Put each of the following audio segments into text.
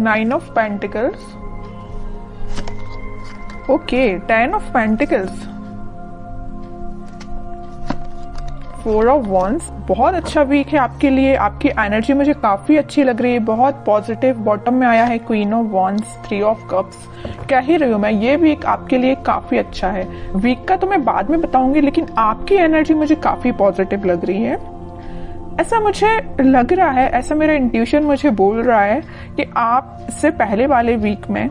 9 of pentacles, okay, 10 of pentacles, 4 of wands. बहुत अच्छा week है आपके लिए, आपकी एनर्जी मुझे काफी अच्छी लग रही है, बहुत पॉजिटिव। बॉटम में आया है queen of wands, 3 of cups. कह ही रही हूँ मैं, ये वीक आपके लिए काफी अच्छा है। वीक का तो मैं बाद में बताऊंगी, लेकिन आपकी एनर्जी मुझे काफी पॉजिटिव लग रही है। ऐसा मुझे लग रहा है, ऐसा मेरा इंट्यूशन मुझे बोल रहा है कि आप इससे पहले वाले वीक में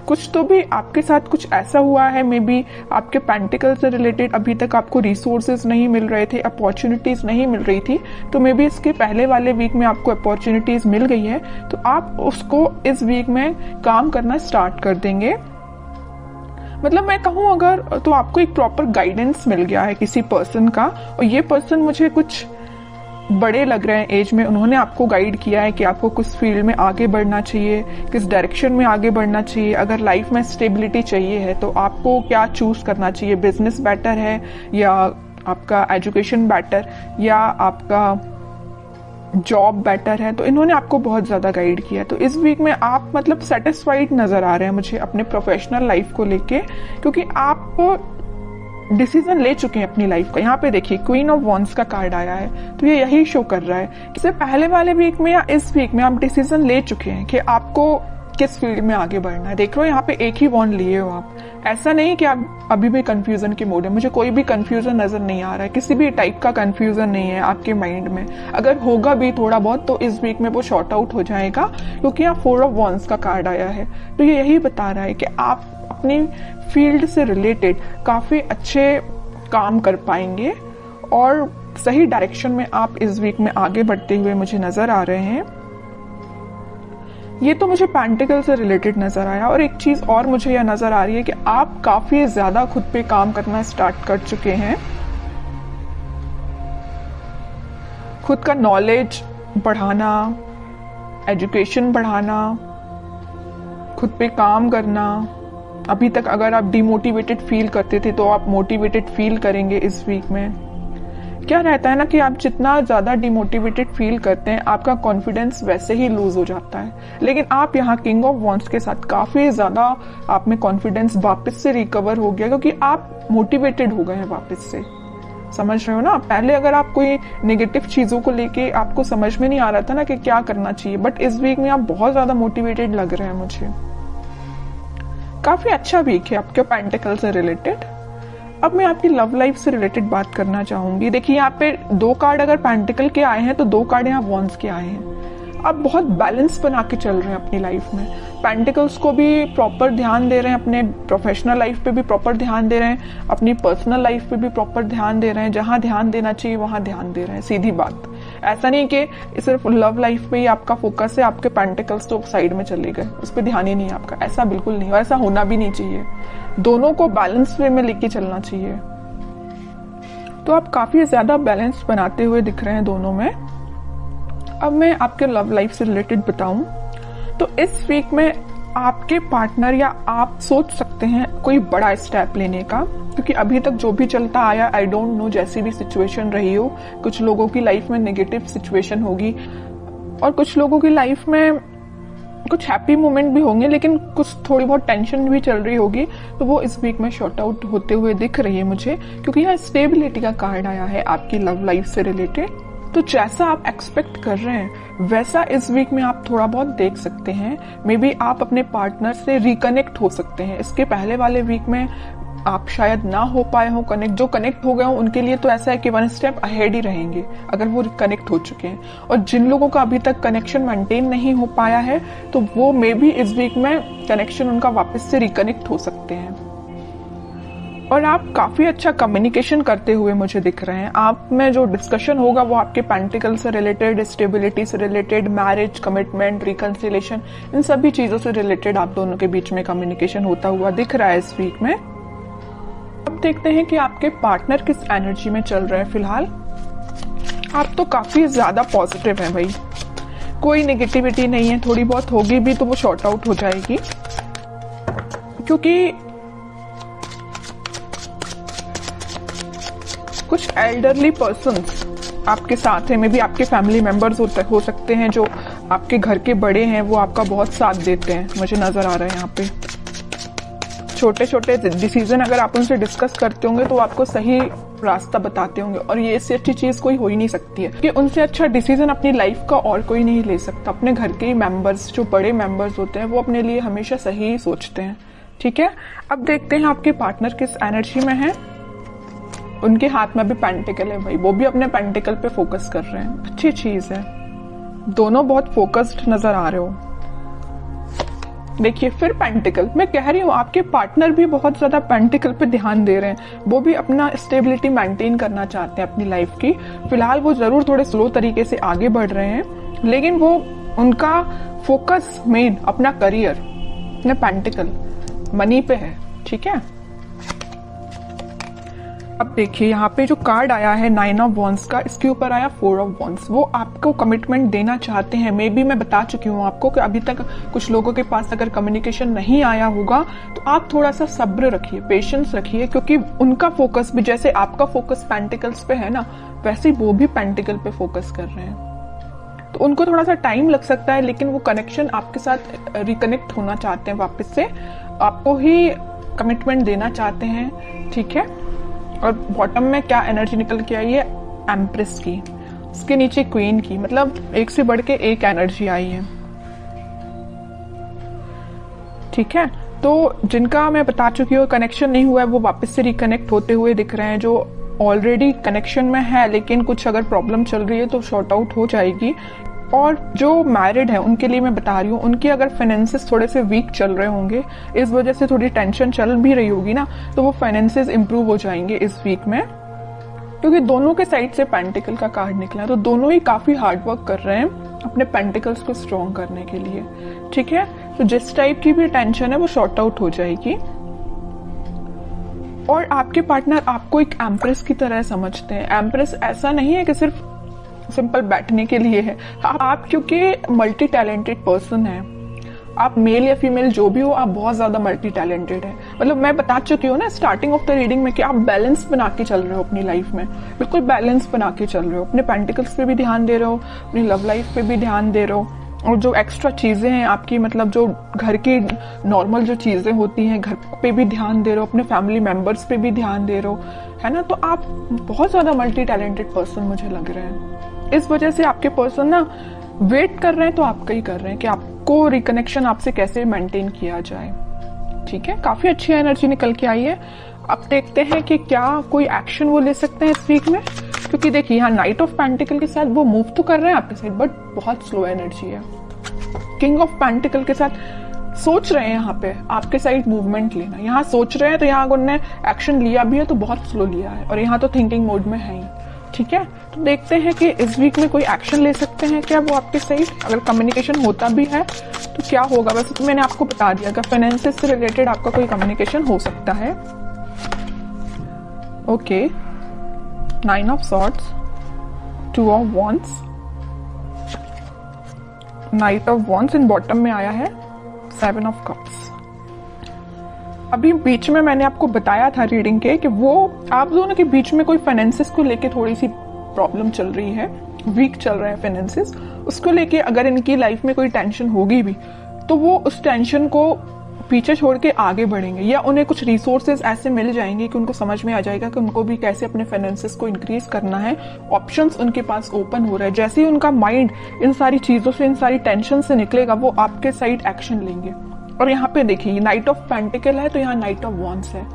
कुछ तो भी आपके साथ कुछ ऐसा हुआ है, मे बी आपके पेंटिकल से रिलेटेड अभी तक आपको रिसोर्सेज नहीं मिल रहे थे, अपॉर्चुनिटीज नहीं मिल रही थी, तो मे बी इसके पहले वाले वीक में आपको अपॉर्चुनिटीज मिल गई है, तो आप उसको इस वीक में काम करना स्टार्ट कर देंगे। मतलब मैं कहूँ अगर, तो आपको एक प्रॉपर गाइडेंस मिल गया है किसी पर्सन का, और ये पर्सन मुझे कुछ बड़े लग रहे हैं एज में, उन्होंने आपको गाइड किया है कि आपको किस फील्ड में आगे बढ़ना चाहिए, किस डायरेक्शन में आगे बढ़ना चाहिए। अगर लाइफ में स्टेबिलिटी चाहिए है तो आपको क्या चूज करना चाहिए, बिजनेस बेटर है या आपका एजुकेशन बेटर या आपका जॉब बेटर है। तो इन्होंने आपको बहुत ज्यादा गाइड किया है। तो इस वीक में आप मतलब सेटिस्फाइड नजर आ रहे हैं मुझे अपने प्रोफेशनल लाइफ को लेके, क्योंकि आप डिसीजन ले चुके हैं अपनी लाइफ का। यहाँ पे देखिए क्वीन ऑफ वॉन्ड्स का कार्ड आया है, तो ये यही शो कर रहा है कि इससे पहले वाले वीक में या इस वीक में आप डिसीजन ले चुके हैं कि आपको किस फील्ड में आगे बढ़ना है। देख लो यहाँ पे एक ही वॉन्ड लिए हो आप, ऐसा नहीं कि आप अभी भी कंफ्यूजन के मोड है। मुझे कोई भी कंफ्यूजन नजर नहीं आ रहा है, किसी भी टाइप का कंफ्यूजन नहीं है आपके माइंड में। अगर होगा भी थोड़ा बहुत तो इस वीक में वो शॉर्ट आउट हो जाएगा, क्योंकि यहाँ 4 ऑफ वॉन्ड्स का कार्ड आया है। तो ये यही बता रहा है कि आप अपनी फील्ड से रिलेटेड काफी अच्छे काम कर पाएंगे और सही डायरेक्शन में आप इस वीक में आगे बढ़ते हुए मुझे नजर आ रहे हैं। ये तो मुझे पेंटिकल से रिलेटेड नजर आया, और एक चीज और मुझे यह नजर आ रही है कि आप काफी ज्यादा खुद पे काम करना स्टार्ट कर चुके हैं। खुद का नॉलेज बढ़ाना, एजुकेशन बढ़ाना, खुद पे काम करना। अभी तक अगर आप डिमोटिवेटेड फील करते थे तो आप मोटिवेटेड फील करेंगे इस वीक में। क्या रहता है ना कि आप जितना ज्यादा डिमोटिवेटेड फील करते हैं आपका कॉन्फिडेंस वैसे ही लूज हो जाता है, लेकिन आप यहाँ किंग ऑफ वॉन्ड्स के साथ काफी ज्यादा आप में कॉन्फिडेंस वापस से रिकवर हो गया, क्योंकि आप मोटिवेटेड हो गए हैं वापस से। समझ रहे हो ना, पहले अगर आप कोई नेगेटिव चीजों को लेके आपको समझ में नहीं आ रहा था ना कि क्या करना चाहिए, बट इस वीक में आप बहुत ज्यादा मोटिवेटेड लग रहे हैं मुझे। काफी अच्छा वीक है आपके पेंटिकल से रिलेटेड। अब मैं आपकी लव लाइफ से रिलेटेड बात करना चाहूंगी। देखिए यहाँ पे 2 कार्ड अगर पेंटिकल के आए हैं तो 2 कार्ड यहाँ वॉन्ड्स के आए हैं। आप बहुत बैलेंस बना के चल रहे हैं अपनी लाइफ में, पेंटिकल्स को भी प्रॉपर ध्यान दे रहे हैं, अपने प्रोफेशनल लाइफ पे भी प्रॉपर ध्यान दे रहे हैं, अपनी पर्सनल लाइफ पे भी प्रॉपर ध्यान दे रहे हैं। जहां ध्यान देना चाहिए वहां ध्यान दे रहे हैं, सीधी बात। ऐसा नहीं कि सिर्फ लव लाइफ पे ही आपका फोकस है, आपके पेंटिकल्स तो साइड में चले गए, उस पर ध्यान ही नहीं है आपका। ऐसा बिल्कुल नहीं, और ऐसा होना भी नहीं चाहिए। दोनों को बैलेंस वे में लेके चलना चाहिए। तो आप काफी ज्यादा बैलेंस बनाते हुए दिख रहे हैं दोनों में। अब मैं आपके लव लाइफ से रिलेटेड बताऊं तो इस वीक में आपके पार्टनर या आप सोच सकते हैं कोई बड़ा स्टेप लेने का, क्योंकि अभी तक जो भी चलता आया, आई डोंट नो, जैसी भी सिचुएशन रही हो, कुछ लोगों की लाइफ में नेगेटिव सिचुएशन होगी और कुछ लोगों की लाइफ में कुछ हैप्पी मोमेंट भी होंगे, लेकिन कुछ थोड़ी बहुत टेंशन भी चल रही होगी। तो वो इस वीक में शॉर्ट आउट होते हुए दिख रही है मुझे, क्योंकि यहाँ स्टेबिलिटी का कार्ड आया है आपकी लव लाइफ से रिलेटेड। तो जैसा आप एक्सपेक्ट कर रहे हैं वैसा इस वीक में आप थोड़ा बहुत देख सकते हैं। मे बी आप अपने पार्टनर से रिकनेक्ट हो सकते हैं। इसके पहले वाले वीक में आप शायद ना हो पाए हो कनेक्ट, जो कनेक्ट हो गए हो उनके लिए तो ऐसा है कि 1 स्टेप अहेड ही रहेंगे अगर वो कनेक्ट हो चुके हैं। और जिन लोगों का अभी तक कनेक्शन मेंटेन नहीं हो पाया है तो वो मे बी इस वीक में कनेक्शन उनका वापस से रिकनेक्ट हो सकते हैं। और आप काफी अच्छा कम्युनिकेशन करते हुए मुझे दिख रहे हैं। आप में जो डिस्कशन होगा वो आपके पेंटिकल से रिलेटेड, स्टेबिलिटी से रिलेटेड, मैरिज, कमिटमेंट, रिकंसिलेशन, इन सभी चीजों से रिलेटेड आप दोनों के बीच में कम्युनिकेशन होता हुआ दिख रहा है इस वीक में। अब देखते हैं कि आपके पार्टनर किस एनर्जी में चल रहे हैं फिलहाल। आप तो काफी ज्यादा पॉजिटिव हैं भाई, कोई नेगेटिविटी नहीं है। थोड़ी बहुत होगी भी तो वो शॉर्ट आउट हो जाएगी, क्योंकि कुछ एल्डरली पर्सन्स आपके साथ है, मे बी आपके फैमिली मेंबर्स हो सकते हैं जो आपके घर के बड़े हैं वो आपका बहुत साथ देते हैं, मुझे नजर आ रहा है यहाँ पे। छोटे छोटे डिसीजन अगर आप उनसे डिस्कस करते होंगे तो आपको सही रास्ता बताते होंगे, और ये इससे अच्छी चीज कोई हो ही नहीं सकती है कि उनसे अच्छा डिसीजन अपनी लाइफ का और कोई नहीं ले सकता। अपने घर के ही मेंबर्स, जो बड़े मेंबर्स होते हैं, वो अपने लिए हमेशा सही ही सोचते हैं। ठीक है, अब देखते हैं आपके पार्टनर किस एनर्जी में है। उनके हाथ में भी पेंटिकल है भाई, वो भी अपने पेंटिकल पे फोकस कर रहे हैं, अच्छी चीज है। दोनों बहुत फोकस्ड नजर आ रहे हो। देखिए फिर पेंटिकल, मैं कह रही हूँ आपके पार्टनर भी बहुत ज्यादा पेंटिकल पे ध्यान दे रहे हैं। वो भी अपना स्टेबिलिटी मेंटेन करना चाहते हैं अपनी लाइफ की। फिलहाल वो जरूर थोड़े स्लो तरीके से आगे बढ़ रहे हैं, लेकिन वो उनका फोकस मेन अपना करियर, अपने पेंटिकल मनी पे है। ठीक है, अब देखिए यहाँ पे जो कार्ड आया है 9 ऑफ वॉन्ड्स का, इसके ऊपर आया 4 ऑफ वॉन्ड्स। वो आपको कमिटमेंट देना चाहते हैं। मे बी मैं बता चुकी हूँ आपको कि अभी तक कुछ लोगों के पास अगर कम्युनिकेशन नहीं आया होगा तो आप थोड़ा सा सब्र रखिए, पेशेंस रखिए, क्योंकि उनका फोकस भी जैसे आपका फोकस पेंटिकल्स पे है ना, वैसे ही वो भी पेंटिकल पे फोकस कर रहे हैं। तो उनको थोड़ा सा टाइम लग सकता है, लेकिन वो कनेक्शन आपके साथ रिकनेक्ट होना चाहते हैं वापस से, आपको ही कमिटमेंट देना चाहते हैं। ठीक है, और बॉटम में क्या एनर्जी निकल के आई है, एम्प्रेस की, उसके नीचे क्वीन की, मतलब एक से बढ़ के एक एनर्जी आई है। ठीक है, तो जिनका मैं बता चुकी हूँ कनेक्शन नहीं हुआ है वो वापस से रिकनेक्ट होते हुए दिख रहे हैं। जो ऑलरेडी कनेक्शन में है लेकिन कुछ अगर प्रॉब्लम चल रही है तो शॉर्ट आउट हो जाएगी। और जो मैरिड है उनके लिए मैं बता रही हूँ, उनके अगर फाइनेंसेस थोड़े से वीक चल रहे होंगे, इस वजह से थोड़ी टेंशन चल भी रही होगी ना, तो वो फाइनेंसेस इंप्रूव हो जाएंगे इस वीक में, क्योंकि दोनों के साइड से पेंटिकल का कार्ड निकला है। तो दोनों ही काफी हार्ड वर्क कर रहे हैं अपने पेंटिकल्स को स्ट्रॉन्ग करने के लिए। ठीक है, तो जिस टाइप की भी टेंशन है वो शॉर्ट आउट हो जाएगी। और आपके पार्टनर आपको एक एम्प्रेस की तरह समझते हैं। एम्प्रेस ऐसा नहीं है कि सिर्फ सिंपल बैठने के लिए है। आप क्योंकि मल्टी टैलेंटेड पर्सन है, आप मेल या फीमेल जो भी हो, आप बहुत ज्यादा मल्टी टैलेंटेड है। मतलब मैं बता चुकी हूँ ना स्टार्टिंग ऑफ द रीडिंग में कि आप बैलेंस बना के चल रहे हो अपनी लाइफ में, बिल्कुल बैलेंस बना के चल रहे हो। अपने पेंटिकल्स पे भी ध्यान दे रहे हो, अपनी लव लाइफ पे भी ध्यान दे रहे हो, और जो एक्स्ट्रा चीजें हैं आपकी, मतलब जो घर की नॉर्मल जो चीजें होती हैं, घर पे भी ध्यान दे रहे हो, अपने फैमिली मेंबर्स पे भी ध्यान दे रहे हो, है ना। तो आप बहुत ज्यादा मल्टी टैलेंटेड पर्सन मुझे लग रहे हैं। इस वजह से आपके पर्सन ना वेट कर रहे हैं, तो आपका ही कर रहे हैं कि आपको रिकनेक्शन आपसे कैसे मेंटेन किया जाए। ठीक है, काफी अच्छी एनर्जी निकल के आई है। अब देखते हैं कि क्या कोई एक्शन वो ले सकते हैं इस वीक में, क्योंकि देखिए यहाँ नाइट ऑफ पेंटिकल के साथ वो मूव तो कर रहे हैं आपके साथ, बट बहुत स्लो एनर्जी है। किंग ऑफ पेंटिकल के साथ सोच रहे हैं यहाँ पे आपके साइड मूवमेंट लेना, यहाँ सोच रहे हैं, तो यहाँ उन्होंने एक्शन लिया भी है तो बहुत स्लो लिया है, और यहाँ तो थिंकिंग मोड में है ही। ठीक है, तो देखते हैं कि इस वीक में कोई एक्शन ले सकते हैं क्या वो आपके साइड। अगर कम्युनिकेशन होता भी है तो क्या होगा। वैसे तो मैंने आपको बता दिया कि फाइनेंसेस से रिलेटेड आपका कोई कम्युनिकेशन हो सकता है। Okay, 9 of swords, 2 of wands, night of wands, in bottom में आया है 7 ऑफ कप्स। अभी बीच में मैंने आपको बताया था रीडिंग के कि वो आप दोनों के बीच में कोई फाइनेंसेस को लेके थोड़ी सी प्रॉब्लम चल रही है, वीक चल रहे हैं फाइनेंसेस। उसको लेके अगर इनकी लाइफ में कोई टेंशन होगी भी तो वो उस टेंशन को पीछे छोड़ के आगे बढ़ेंगे, या उन्हें कुछ रिसोर्सेज ऐसे मिल जाएंगे कि उनको समझ में आ जाएगा कि उनको भी कैसे अपने फाइनेंसेस को इंक्रीज करना है। ऑप्शंस उनके पास ओपन हो रहा है। जैसे ही उनका माइंड इन सारी चीजों से, इन सारी टेंशन से निकलेगा, वो आपके साइड एक्शन लेंगे। और यहाँ पे देखिए नाइट ऑफ पेंटिकल है तो यहाँ नाइट ऑफ वॉन्ड्स है।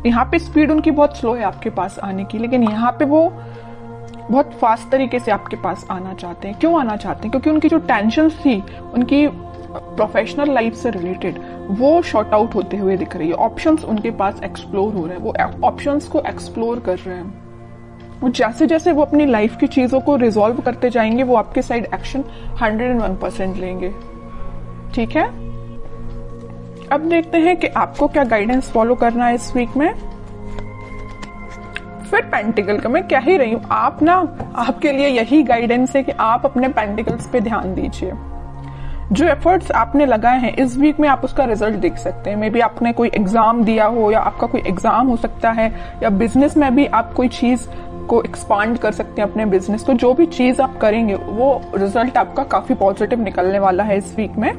यहाँ पे स्पीड उनकी बहुत स्लो है आपके पास आने की, लेकिन यहाँ पे वो बहुत फास्ट तरीके से आपके पास आना चाहते हैं। क्यों आना चाहते हैं? क्योंकि उनकी जो टेंशन थी उनकी प्रोफेशनल लाइफ से रिलेटेड, वो शॉर्ट आउट होते हुए दिख रही है। ऑप्शंस उनके पास एक्सप्लोर हो रहे हैं, वो ऑप्शंस को एक्सप्लोर कर रहे हैं। और जैसे जैसे वो अपनी लाइफ की चीजों को रिजॉल्व करते जाएंगे, वो आपके साइड एक्शन 101% लेंगे। ठीक है, अब देखते हैं कि आपको क्या गाइडेंस फॉलो करना है इस वीक में। फिर पेंटिकल का मैं कह ही रही हूं, आप ना, आपके लिए यही गाइडेंस है कि आप अपने पेंटिकल्स पे ध्यान दीजिए। जो एफर्ट्स आपने लगाए हैं इस वीक में आप उसका रिजल्ट देख सकते हैं। मे बी आपने कोई एग्जाम दिया हो, या आपका कोई एग्जाम हो सकता है, या बिजनेस में भी आप कोई चीज को एक्सपांड कर सकते हैं अपने बिजनेस को। जो भी चीज आप करेंगे वो रिजल्ट आपका काफी पॉजिटिव निकलने वाला है इस वीक में।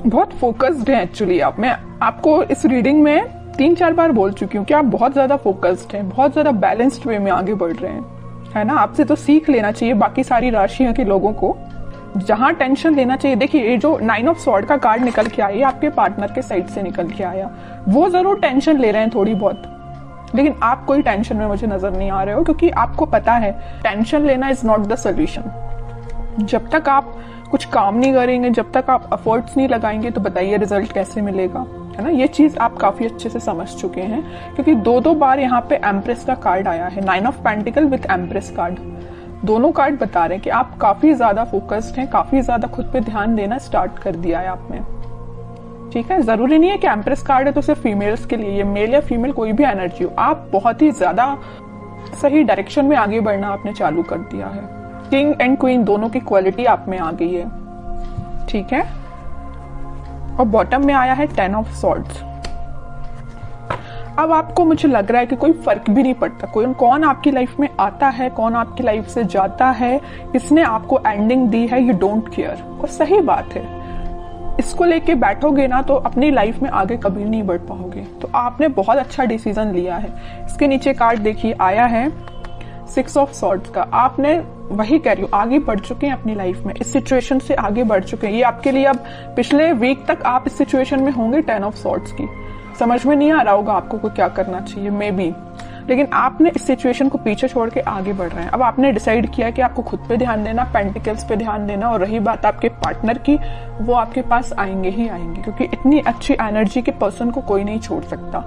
बहुत फोकस्ड है एक्चुअली आप। मैं आपको इस रीडिंग में 3-4 बार बोल चुकी हूँ कि आप बहुत ज्यादा फोकस्ड हैं, बहुत ज्यादा बैलेंस्ड वे में आगे बढ़ रहे हैं, है ना। आपसे तो सीख लेना चाहिए बाकी सारी राशियों के लोगों को, जहां टेंशन लेना चाहिए। देखिए ये जो 9 ऑफ स्वॉर्ड का कार्ड निकल के आया, आपके पार्टनर के साइड से निकल के आया, वो जरूर टेंशन ले रहे हैं थोड़ी बहुत, लेकिन आप कोई टेंशन में मुझे नजर नहीं आ रहे हो, क्योंकि आपको पता है टेंशन लेना इज नॉट द सोल्यूशन। जब तक आप कुछ काम नहीं करेंगे, जब तक आप एफर्ट्स नहीं लगाएंगे, तो बताइए रिजल्ट कैसे मिलेगा, है ना। ये चीज आप काफी अच्छे से समझ चुके हैं, क्योंकि 2-2 बार यहाँ पे एम्प्रेस का कार्ड आया है, 9 of pentacle with empress card. दोनों कार्ड बता रहे हैं कि आप काफी ज्यादा फोकस्ड हैं, काफी ज्यादा खुद पे ध्यान देना स्टार्ट कर दिया है आपने, ठीक है। जरूरी नहीं है कि एम्प्रेस कार्ड है तो सिर्फ फीमेल्स के लिए, ये मेल या फीमेल कोई भी एनर्जी हो, आप बहुत ही ज्यादा सही डायरेक्शन में आगे बढ़ना आपने चालू कर दिया है। किंग एंड क्वीन दोनों की क्वालिटी आप में आ गई है, ठीक है। और बॉटम में आया है 10 ऑफ सॉर्ड्स। अब आपको मुझे लग रहा है कि कोई फर्क भी नहीं पड़ता कौन आपकी लाइफ में आता है, कौन आपकी लाइफ से जाता है, किसने आपको एंडिंग दी है, यू डोंट केयर। और सही बात है, इसको लेके बैठोगे ना तो अपनी लाइफ में आगे कभी नहीं बढ़ पाओगे। तो आपने बहुत अच्छा डिसीजन लिया है। इसके नीचे कार्ड देखिए आया है 6 ऑफ सॉर्ड्स का। आपने वही कह रही हूँ, आगे बढ़ चुके हैं अपनी लाइफ में, इस सिचुएशन से आगे बढ़ चुके हैं। ये आपके लिए अब पिछले वीक तक आप इस सिचुएशन में होंगे 10 ऑफ सॉर्ड्स की, समझ में नहीं आ रहा होगा आपको क्या करना चाहिए मे बी, लेकिन आपने इस सिचुएशन को पीछे छोड़ के आगे बढ़ रहे हैं। अब आपने डिसाइड किया कि आपको खुद पे ध्यान देना, पेंटिकल्स पे ध्यान देना, और रही बात आपके पार्टनर की, वो आपके पास आएंगे ही आएंगे, क्योंकि इतनी अच्छी एनर्जी के पर्सन को कोई नहीं छोड़ सकता।